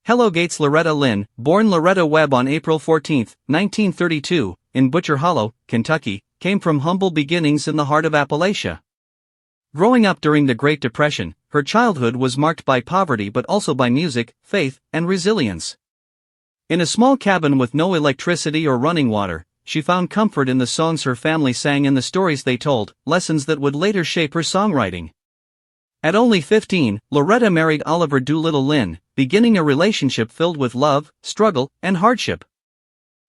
Hello Gates. Loretta Lynn, born Loretta Webb on April 14, 1932, in Butcher Hollow, Kentucky, came from humble beginnings in the heart of Appalachia. Growing up during the Great Depression, her childhood was marked by poverty but also by music, faith, and resilience. In a small cabin with no electricity or running water, she found comfort in the songs her family sang and the stories they told, lessons that would later shape her songwriting. At only 15, Loretta married Oliver Doolittle Lynn, beginning a relationship filled with love, struggle, and hardship.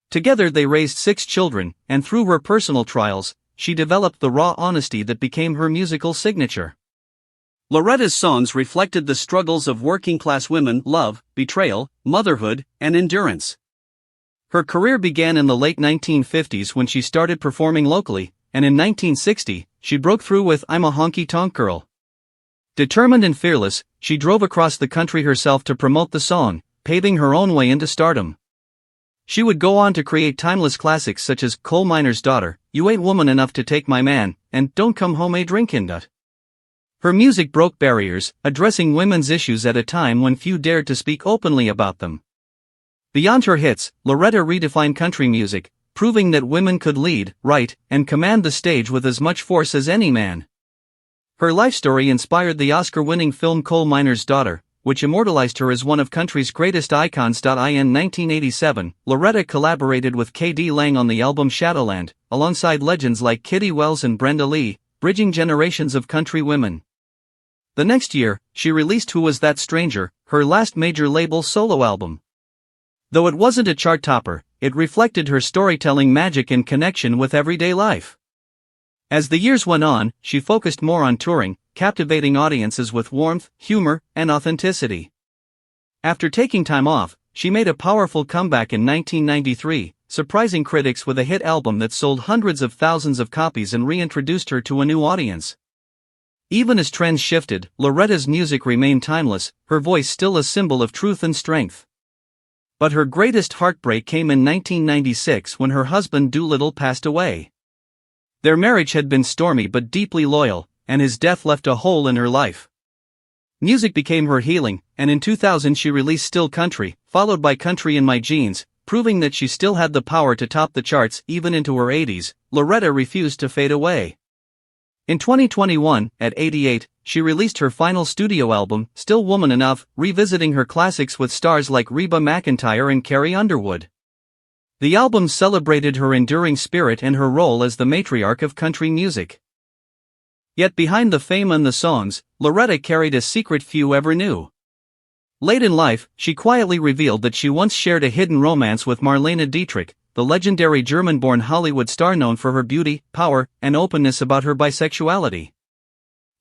Together they raised 6 children, and through her personal trials, she developed the raw honesty that became her musical signature. Loretta's songs reflected the struggles of working-class women: love, betrayal, motherhood, and endurance. Her career began in the late 1950s when she started performing locally, and in 1960, she broke through with "I'm a Honky-Tonk Girl." Determined and fearless, she drove across the country herself to promote the song, paving her own way into stardom. She would go on to create timeless classics such as "Coal Miner's Daughter," "You Ain't Woman Enough to Take My Man," and "Don't Come Home a Drinkin'." Her music broke barriers, addressing women's issues at a time when few dared to speak openly about them. Beyond her hits, Loretta redefined country music, proving that women could lead, write, and command the stage with as much force as any man. Her life story inspired the Oscar-winning film Coal Miner's Daughter, which immortalized her as one of country's greatest icons. In 1987, Loretta collaborated with K.D. Lang on the album Shadowland, alongside legends like Kitty Wells and Brenda Lee, bridging generations of country women. The next year, she released Who Was That Stranger, her last major label solo album. Though it wasn't a chart topper, it reflected her storytelling magic and connection with everyday life. As the years went on, she focused more on touring, captivating audiences with warmth, humor, and authenticity. After taking time off, she made a powerful comeback in 1993, surprising critics with a hit album that sold hundreds of thousands of copies and reintroduced her to a new audience. Even as trends shifted, Loretta's music remained timeless, her voice still a symbol of truth and strength. But her greatest heartbreak came in 1996 when her husband Doolittle passed away. Their marriage had been stormy but deeply loyal, and his death left a hole in her life. Music became her healing, and in 2000 she released Still Country, followed by Country in My Jeans, proving that she still had the power to top the charts even into her 80s. Loretta refused to fade away. In 2021, at 88, she released her final studio album, Still Woman Enough, revisiting her classics with stars like Reba McEntire and Carrie Underwood. The album celebrated her enduring spirit and her role as the matriarch of country music. Yet behind the fame and the songs, Loretta carried a secret few ever knew. Late in life, she quietly revealed that she once shared a hidden romance with Marlene Dietrich, the legendary German-born Hollywood star known for her beauty, power, and openness about her bisexuality.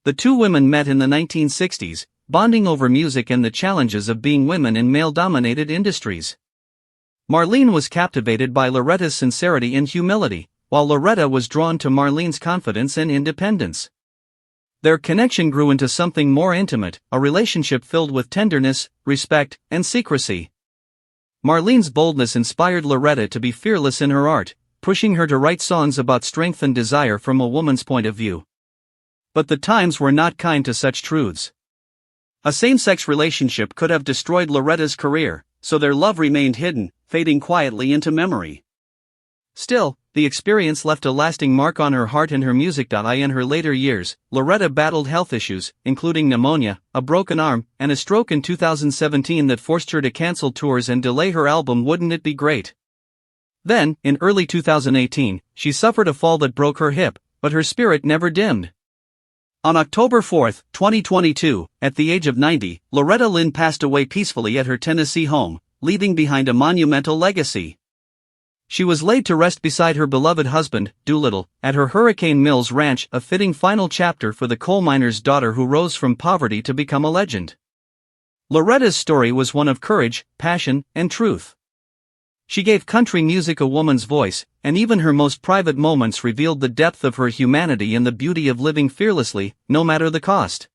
The two women met in the 1960s, bonding over music and the challenges of being women in male-dominated industries. Marlene was captivated by Loretta's sincerity and humility, while Loretta was drawn to Marlene's confidence and independence. Their connection grew into something more intimate, a relationship filled with tenderness, respect, and secrecy. Marlene's boldness inspired Loretta to be fearless in her art, pushing her to write songs about strength and desire from a woman's point of view. But the times were not kind to such truths. A same-sex relationship could have destroyed Loretta's career, so their love remained hidden, fading quietly into memory. Still, the experience left a lasting mark on her heart and her music. In her later years, Loretta battled health issues, including pneumonia, a broken arm, and a stroke in 2017 that forced her to cancel tours and delay her album Wouldn't It Be Great? Then, in early 2018, she suffered a fall that broke her hip, but her spirit never dimmed. On October 4, 2022, at the age of 90, Loretta Lynn passed away peacefully at her Tennessee home, leaving behind a monumental legacy. She was laid to rest beside her beloved husband, Doolittle, at her Hurricane Mills ranch, a fitting final chapter for the coal miner's daughter who rose from poverty to become a legend. Loretta's story was one of courage, passion, and truth. She gave country music a woman's voice, and even her most private moments revealed the depth of her humanity and the beauty of living fearlessly, no matter the cost.